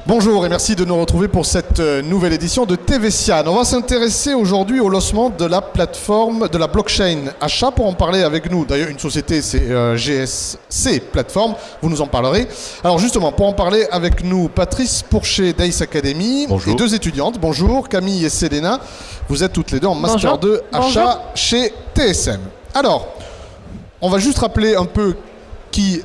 Bonjour et merci de nous retrouver pour cette nouvelle édition de TV Sian. On va s'intéresser aujourd'hui au lancement de la plateforme de la blockchain achat. Pour en parler avec nous, d'ailleurs une société c'est GSC Plateforme, vous nous en parlerez. Alors justement, pour en parler avec nous, Patrice Pourchet d'Ace Academy. Bonjour. Et deux étudiantes. Bonjour, Camille et Selena. Vous êtes toutes les deux en Master 2 achat chez TSM. Alors, on va juste rappeler un peu qui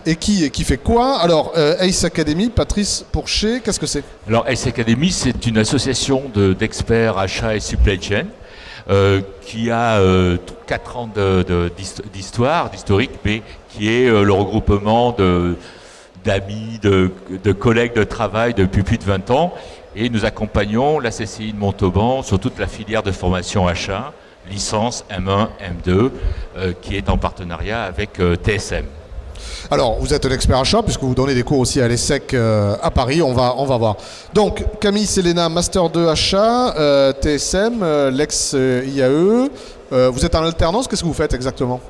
fait quoi. Alors, Ace Academy, Patrice Pourchet, qu'est-ce que c'est? Alors, Ace Academy, c'est une association d'experts achats et supply chain qui a 4 ans d'historique, mais qui est le regroupement d'amis, de collègues de travail depuis plus de 20 ans. Et nous accompagnons la CCI de Montauban sur toute la filière de formation achat, licence M1, M2, qui est en partenariat avec TSM. Alors, vous êtes un expert achat, puisque vous donnez des cours aussi à l'ESSEC à Paris, on va voir. Donc, Camille, Selena, Master 2 achat, TSM, l'ex-IAE. Vous êtes en alternance, qu'est-ce que vous faites exactement?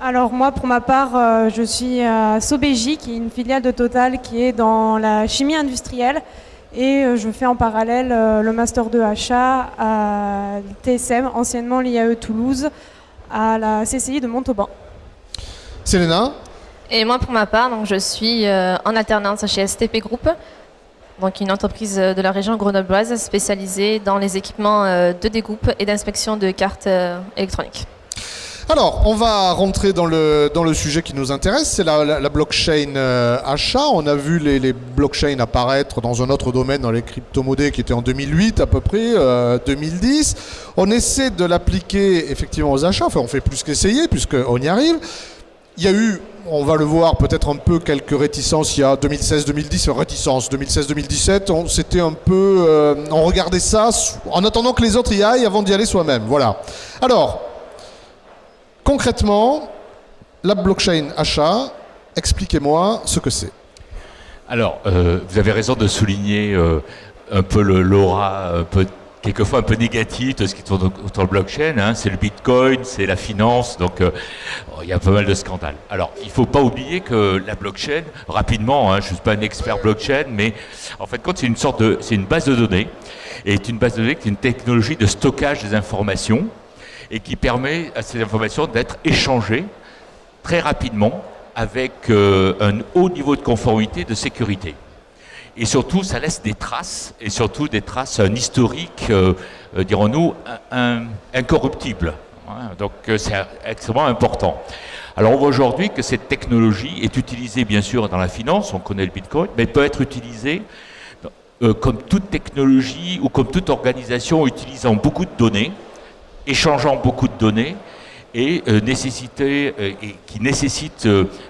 Alors moi, pour ma part, je suis à Sobeji, qui est une filiale de Total qui est dans la chimie industrielle. Et je fais en parallèle le Master 2 achat à TSM, anciennement l'IAE Toulouse, à la CCI de Montauban. Selena? Et moi, pour ma part, donc, je suis en alternance chez STP Group, donc une entreprise de la région grenobloise spécialisée dans les équipements de découpe et d'inspection de cartes électroniques. Alors, on va rentrer dans le sujet qui nous intéresse, c'est la blockchain achat. On a vu les blockchains apparaître dans un autre domaine, dans les crypto-monnaies, qui était en 2008 à peu près, 2010. On essaie de l'appliquer effectivement aux achats, enfin on fait plus qu'essayer puisqu'on y arrive. Il y a eu, on va le voir, peut-être un peu quelques réticences il y a 2016-2010, réticences 2016-2017, c'était un peu, on regardait ça en attendant que les autres y aillent avant d'y aller soi-même, voilà. Alors, concrètement, la blockchain achat, expliquez-moi ce que c'est. Alors, vous avez raison de souligner un peu l'aura, quelquefois un peu négatif de ce qui tourne autour de blockchain, hein. C'est le bitcoin, c'est la finance, donc il y a pas mal de scandales. Alors, il ne faut pas oublier que la blockchain, rapidement, hein, je ne suis pas un expert blockchain, mais en fait, c'est une base de données, et c'est une base de données qui est une technologie de stockage des informations, et qui permet à ces informations d'être échangées très rapidement avec un haut niveau de conformité, de sécurité. Et surtout, ça laisse des traces, et surtout des traces, un historique, dirons-nous, incorruptible. Donc c'est extrêmement important. Alors on voit aujourd'hui que cette technologie est utilisée bien sûr dans la finance, on connaît le bitcoin, mais peut être utilisée comme toute technologie ou comme toute organisation utilisant beaucoup de données, échangeant beaucoup de données et qui nécessite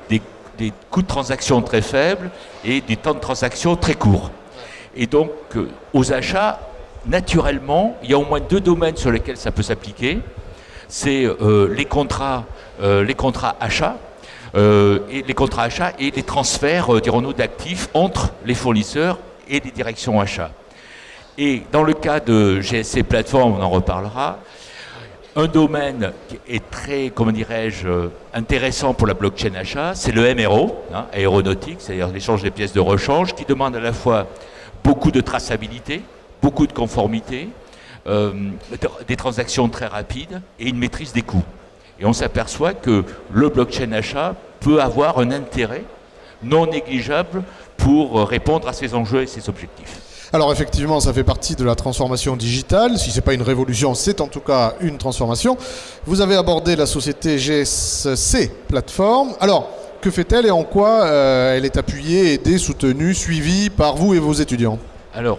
des coûts de transaction très faibles et des temps de transaction très courts. Et donc, aux achats, naturellement, il y a au moins 2 domaines sur lesquels ça peut s'appliquer. C'est les contrats achats, et les contrats achats et les transferts, dirons-nous, d'actifs entre les fournisseurs et les directions achats. Et dans le cas de GSC Plateforme, on en reparlera, un domaine qui est très, comment dirais-je, intéressant pour la blockchain achat, c'est le MRO, hein, aéronautique, c'est-à-dire l'échange des pièces de rechange, qui demande à la fois beaucoup de traçabilité, beaucoup de conformité, des transactions très rapides et une maîtrise des coûts. Et on s'aperçoit que le blockchain achat peut avoir un intérêt non négligeable pour répondre à ces enjeux et ces objectifs. Alors effectivement, ça fait partie de la transformation digitale. Si ce n'est pas une révolution, c'est en tout cas une transformation. Vous avez abordé la société GSC Plateforme. Alors, que fait-elle et en quoi elle est appuyée, aidée, soutenue, suivie par vous et vos étudiants? Alors,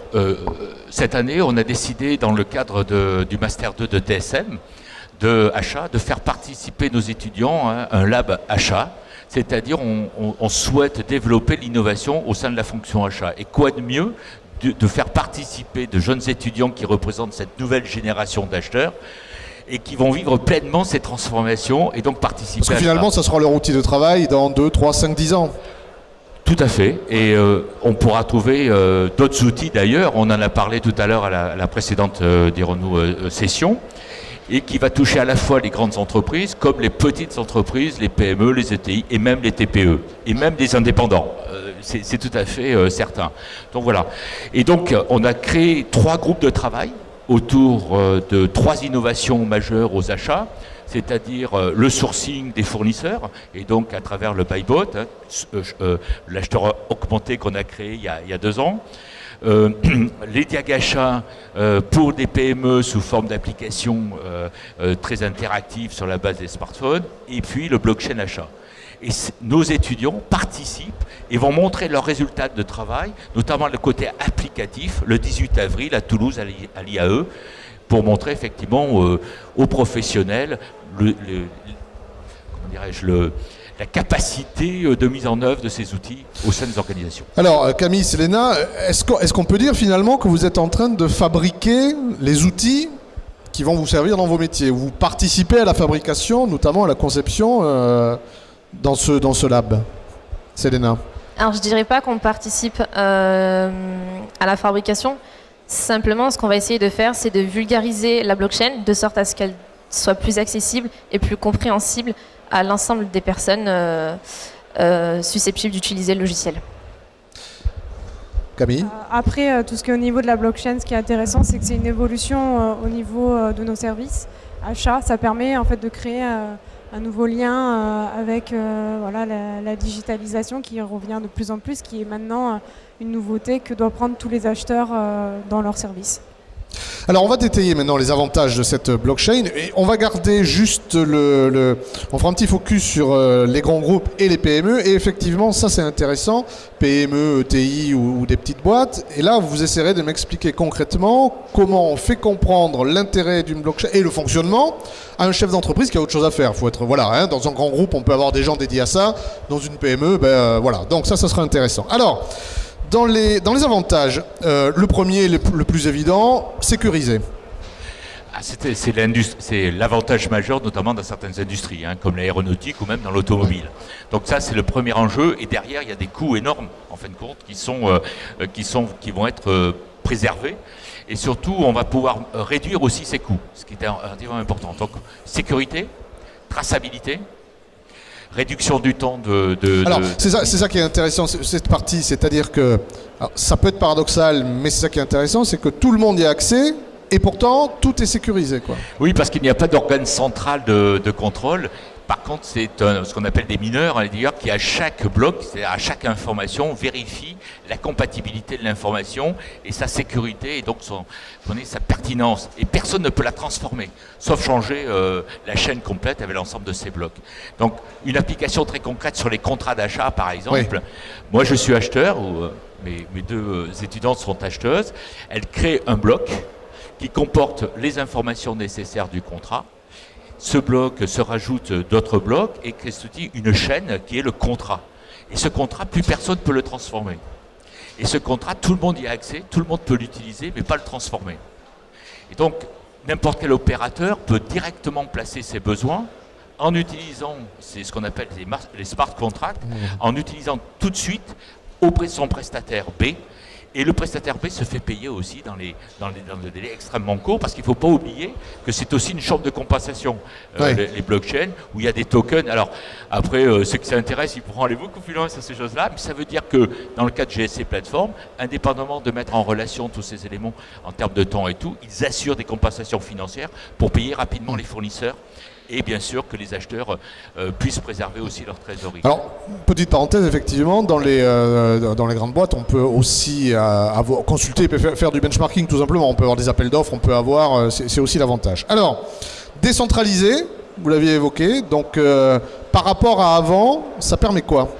cette année, on a décidé, dans le cadre du Master 2 de TSM, de achat, de faire participer nos étudiants à un lab achat. C'est-à-dire, on souhaite développer l'innovation au sein de la fonction achat. Et quoi de mieux de faire participer de jeunes étudiants qui représentent cette nouvelle génération d'acheteurs et qui vont vivre pleinement ces transformations et donc participer. Parce que finalement, ça sera leur outil de travail dans 2, 3, 5, 10 ans. Tout à fait. Et on pourra trouver d'autres outils d'ailleurs. On en a parlé tout à l'heure à la précédente, dirons-nous, session. Et qui va toucher à la fois les grandes entreprises comme les petites entreprises, les PME, les ETI et même les TPE. Et même des indépendants. c'est tout à fait certain. Donc voilà. Et donc on a créé 3 groupes de travail autour de 3 innovations majeures aux achats, c'est-à-dire le sourcing des fournisseurs, et donc à travers le buybot, l'acheteur augmenté qu'on a créé il y a 2 ans. Les diag achats pour des PME sous forme d'applications très interactives sur la base des smartphones, et puis le blockchain achat. Et nos étudiants participent et vont montrer leurs résultats de travail, notamment le côté applicatif, le 18 avril à Toulouse à l'IAE, pour montrer effectivement aux professionnels la capacité de mise en œuvre de ces outils au sein des organisations. Alors Camille, Selena, est-ce qu'on peut dire finalement que vous êtes en train de fabriquer les outils qui vont vous servir dans vos métiers? Vous participez à la fabrication, notamment à la conception dans ce lab. Selena? Alors je dirais pas qu'on participe à la fabrication. Simplement, ce qu'on va essayer de faire, c'est de vulgariser la blockchain de sorte à ce qu'elle soit plus accessible et plus compréhensible à l'ensemble des personnes susceptibles d'utiliser le logiciel. Camille? Après, tout ce qui est au niveau de la blockchain, ce qui est intéressant, c'est que c'est une évolution au niveau de nos services achats. Ça permet en fait de créer un nouveau lien avec voilà, la digitalisation qui revient de plus en plus, qui est maintenant une nouveauté que doivent prendre tous les acheteurs dans leurs services. Alors on va détailler maintenant les avantages de cette blockchain et on va garder juste on fera un petit focus sur les grands groupes et les PME, et effectivement ça c'est intéressant, PME, ETI ou des petites boîtes, et là vous essaierez de m'expliquer concrètement comment on fait comprendre l'intérêt d'une blockchain et le fonctionnement à un chef d'entreprise qui a autre chose à faire. Faut être, voilà, hein, dans un grand groupe on peut avoir des gens dédiés à ça, dans une PME, voilà, donc ça sera intéressant. Alors, dans les avantages, le premier, le plus évident, sécuriser. C'est l'avantage majeur, notamment dans certaines industries, hein, comme l'aéronautique ou même dans l'automobile. Donc ça, c'est le premier enjeu. Et derrière, il y a des coûts énormes, en fin de compte, qui vont être préservés. Et surtout, on va pouvoir réduire aussi ces coûts, ce qui est relativement important. Donc, sécurité, traçabilité, réduction du temps Alors, c'est ça qui est intéressant, cette partie, c'est-à-dire que, alors, ça peut être paradoxal, mais c'est ça qui est intéressant, c'est que tout le monde y a accès, et pourtant, tout est sécurisé, quoi. Oui, parce qu'il n'y a pas d'organe central de contrôle. Par contre, c'est ce qu'on appelle des mineurs, hein, d'ailleurs, qui à chaque bloc, c'est-à-dire à chaque information, vérifie la compatibilité de l'information et sa sécurité, et donc sa pertinence. Et personne ne peut la transformer, sauf changer la chaîne complète avec l'ensemble de ces blocs. Donc, une application très concrète sur les contrats d'achat, par exemple. Oui. Moi, je suis acheteur, mes 2 étudiantes sont acheteuses. Elles créent un bloc qui comporte les informations nécessaires du contrat. Ce bloc se rajoute d'autres blocs et crée une chaîne qui est le contrat. Et ce contrat, plus personne ne peut le transformer. Et ce contrat, tout le monde y a accès, tout le monde peut l'utiliser, mais pas le transformer. Et donc, n'importe quel opérateur peut directement placer ses besoins en utilisant, c'est ce qu'on appelle les smart contracts, en utilisant tout de suite auprès de son prestataire B. Et le prestataire B se fait payer aussi dans le délai extrêmement court, parce qu'il ne faut pas oublier que c'est aussi une chambre de compensation, les blockchains, où il y a des tokens. Alors après, ceux qui s'intéressent, ils pourront aller beaucoup plus loin sur ces choses-là, mais ça veut dire que dans le cas de GSC Platform, indépendamment de mettre en relation tous ces éléments en termes de temps et tout, ils assurent des compensations financières pour payer rapidement les fournisseurs. Et bien sûr que les acheteurs puissent préserver aussi leur trésorerie. Alors, petite parenthèse, effectivement, dans les grandes boîtes, on peut aussi consulter, faire du benchmarking tout simplement. On peut avoir des appels d'offres, on peut avoir, c'est aussi l'avantage. Alors, décentralisé, vous l'aviez évoqué, donc par rapport à avant, ça permet quoi ?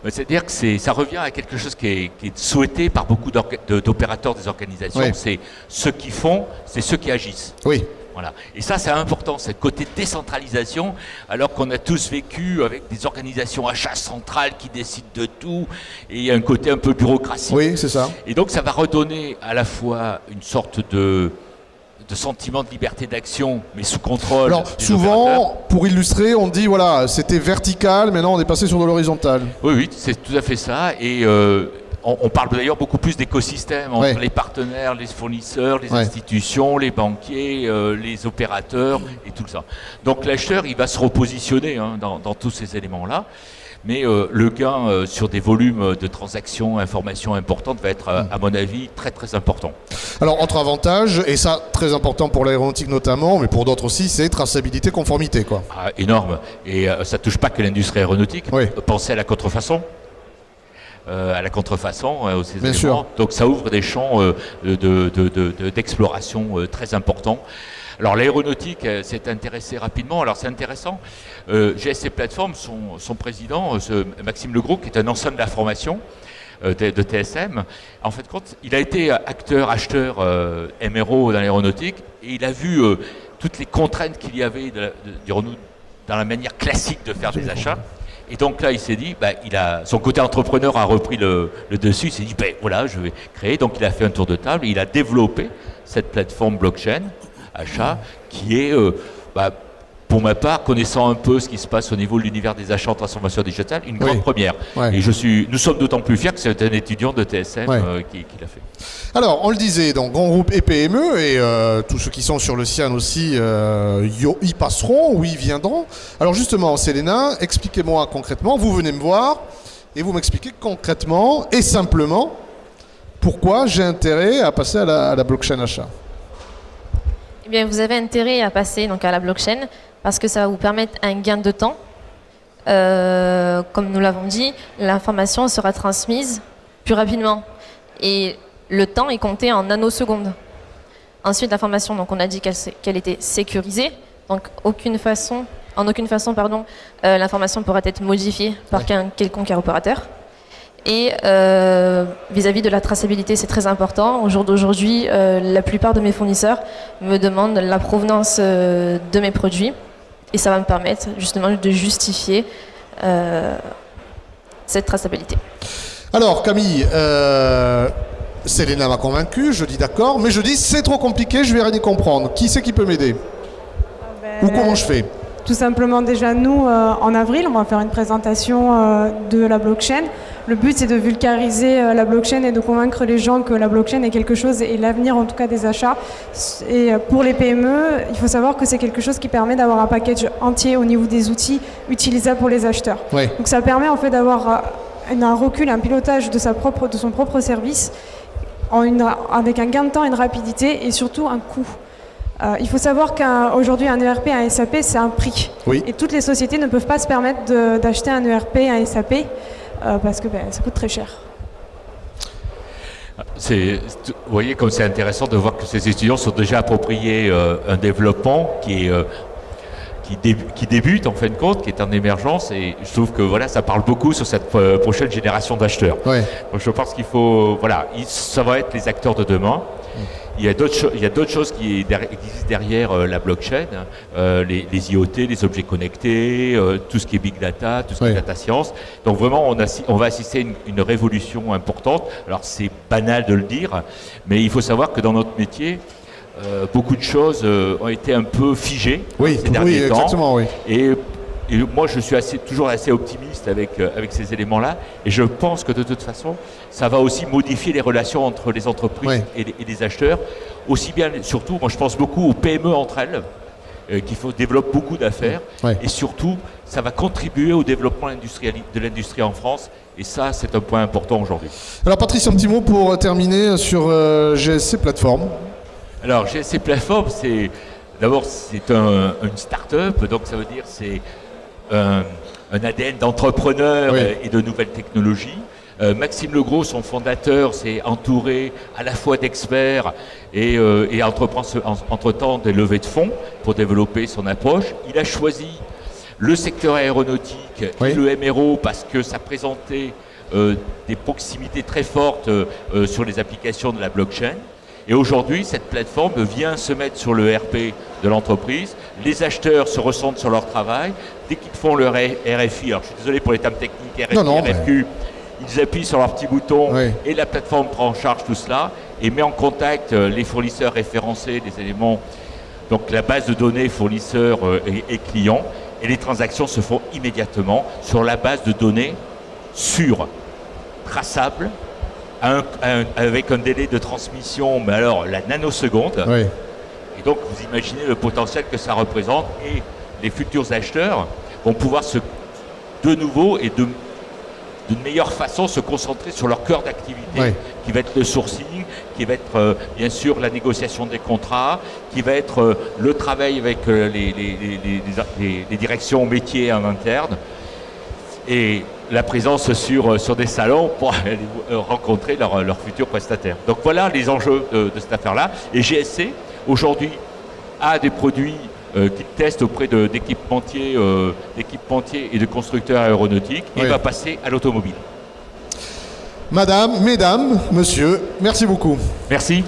C'est-à-dire que ça revient à quelque chose qui est souhaité par beaucoup d'opérateurs des organisations. Oui. C'est ceux qui font, c'est ceux qui agissent. Oui. Voilà. Et ça, c'est important, c'est le côté décentralisation, alors qu'on a tous vécu avec des organisations achats centrales qui décident de tout, et il y a un côté un peu bureaucratique. Oui, c'est ça. Et donc, ça va redonner à la fois une sorte de sentiment de liberté d'action, mais sous contrôle. Alors, souvent, pour illustrer, on dit, voilà, c'était vertical, maintenant on est passé sur de l'horizontal. Oui, c'est tout à fait ça. Et on parle d'ailleurs beaucoup plus d'écosystème entre les partenaires, les fournisseurs, les institutions, les banquiers, les opérateurs et tout ça. Donc l'acheteur, il va se repositionner dans tous ces éléments-là. mais le gain sur des volumes de transactions, informations importantes va être, à mon avis, très très important. Alors, autre avantage, et ça, très important pour l'aéronautique notamment, mais pour d'autres aussi, c'est traçabilité, conformité, quoi. Ah, énorme. Et ça touche pas que l'industrie aéronautique. Oui. Pensez à la contrefaçon. Aux ces Bien éléments. sûr. Donc ça ouvre des champs d'exploration très importants. Alors l'aéronautique s'est intéressée rapidement. Alors c'est intéressant. GSC Platform, son président, Maxime Legros, qui est un ancien de la formation de TSM, en fait, il a été acteur, acheteur MRO dans l'aéronautique et il a vu toutes les contraintes qu'il y avait dirons-nous, dans la manière classique de faire des achats. Et donc là, il s'est dit, son côté entrepreneur a repris le dessus. Il s'est dit, voilà, je vais créer. Donc il a fait un tour de table et il a développé cette plateforme blockchain achat qui est, pour ma part, connaissant un peu ce qui se passe au niveau de l'univers des achats en transformation digitale, une grande première. Ouais. Et nous sommes d'autant plus fiers que c'est un étudiant de TSM qui l'a fait. Alors, on le disait, donc grand groupe et PME, et tous ceux qui sont sur le CIAN aussi y passeront ou y viendront. Alors justement, Selena, expliquez-moi concrètement, vous venez me voir et vous m'expliquez concrètement et simplement pourquoi j'ai intérêt à passer à la blockchain achat. Eh bien, vous avez intérêt à passer donc, à la blockchain parce que ça va vous permettre un gain de temps. Comme nous l'avons dit, l'information sera transmise plus rapidement. Et le temps est compté en nanosecondes. Ensuite, l'information, donc on a dit qu'elle était sécurisée. Donc, en aucune façon, l'information pourra être modifiée par quelconque opérateur. Et vis-à-vis de la traçabilité, c'est très important. Au jour d'aujourd'hui, la plupart de mes fournisseurs me demandent la provenance de mes produits. Et ça va me permettre justement de justifier cette traçabilité. Alors Camille, Selena m'a convaincu, je dis d'accord, mais je dis c'est trop compliqué, je vais rien y comprendre. Qui c'est qui peut m'aider? Ou comment je fais? Tout simplement déjà nous, en avril, on va faire une présentation de la blockchain. Le but c'est de vulgariser la blockchain et de convaincre les gens que la blockchain est quelque chose et l'avenir en tout cas des achats. Et pour les PME, il faut savoir que c'est quelque chose qui permet d'avoir un package entier au niveau des outils utilisables pour les acheteurs. Oui. Donc ça permet en fait d'avoir un recul, un pilotage de son propre service avec un gain de temps, une rapidité et surtout un coût. Il faut savoir qu'aujourd'hui un ERP, un SAP, c'est un prix. Oui. Et toutes les sociétés ne peuvent pas se permettre d'acheter un ERP, un SAP parce que ça coûte très cher. Vous voyez comme c'est intéressant de voir que ces étudiants sont déjà appropriés un développement qui débute en fin de compte, qui est en émergence, et je trouve que voilà, ça parle beaucoup sur cette prochaine génération d'acheteurs. Ouais. Donc je pense qu'il faut, ça va être les acteurs de demain. Il y a d'autres choses qui existent derrière la blockchain, les IoT, les objets connectés, tout ce qui est big data, tout ce qui est data science. Donc vraiment, on va assister à une révolution importante. Alors c'est banal de le dire, mais il faut savoir que dans notre métier, beaucoup de choses ont été un peu figées ces derniers temps. Exactement, oui. Et moi, je suis toujours assez optimiste avec ces éléments-là. Et je pense que de toute façon, ça va aussi modifier les relations entre les entreprises et les acheteurs. Aussi bien, surtout, moi je pense beaucoup aux PME entre elles, qui développent beaucoup d'affaires. Et surtout, ça va contribuer au développement de l'industrie en France. Et ça, c'est un point important aujourd'hui. Alors Patrice, un petit mot pour terminer sur GSC Platform. Alors GSC Platform, c'est une start-up, donc ça veut dire c'est un ADN d'entrepreneur et de nouvelles technologies. Maxime Legros, son fondateur, s'est entouré à la fois d'experts et entreprend entre-temps des levées de fonds pour développer son approche. Il a choisi le secteur aéronautique et le MRO parce que ça présentait des proximités très fortes sur les applications de la blockchain. Et aujourd'hui, cette plateforme vient se mettre sur le RP de l'entreprise. Les acheteurs se ressentent sur leur travail. Dès qu'ils font leur RFI, alors je suis désolé pour les termes techniques, RFQ, ils appuient sur leur petit bouton et la plateforme prend en charge tout cela et met en contact les fournisseurs référencés, les éléments, donc la base de données fournisseurs et clients. Et les transactions se font immédiatement sur la base de données sûre, traçable, avec un délai de transmission, mais alors la nanoseconde. Et donc vous imaginez le potentiel que ça représente et les futurs acheteurs vont pouvoir se de nouveau et d'une meilleure façon se concentrer sur leur cœur d'activité, Oui. qui va être le sourcing, qui va être bien sûr la négociation des contrats, qui va être le travail avec les directions métiers en interne, et la présence sur des salons pour aller rencontrer leurs futurs prestataires. Donc voilà les enjeux de cette affaire-là. Et GSC, aujourd'hui, a des produits qu'il teste auprès d'équipementiers et de constructeurs aéronautiques, et Oui. va passer à l'automobile. Madame, mesdames, monsieur, merci beaucoup. Merci.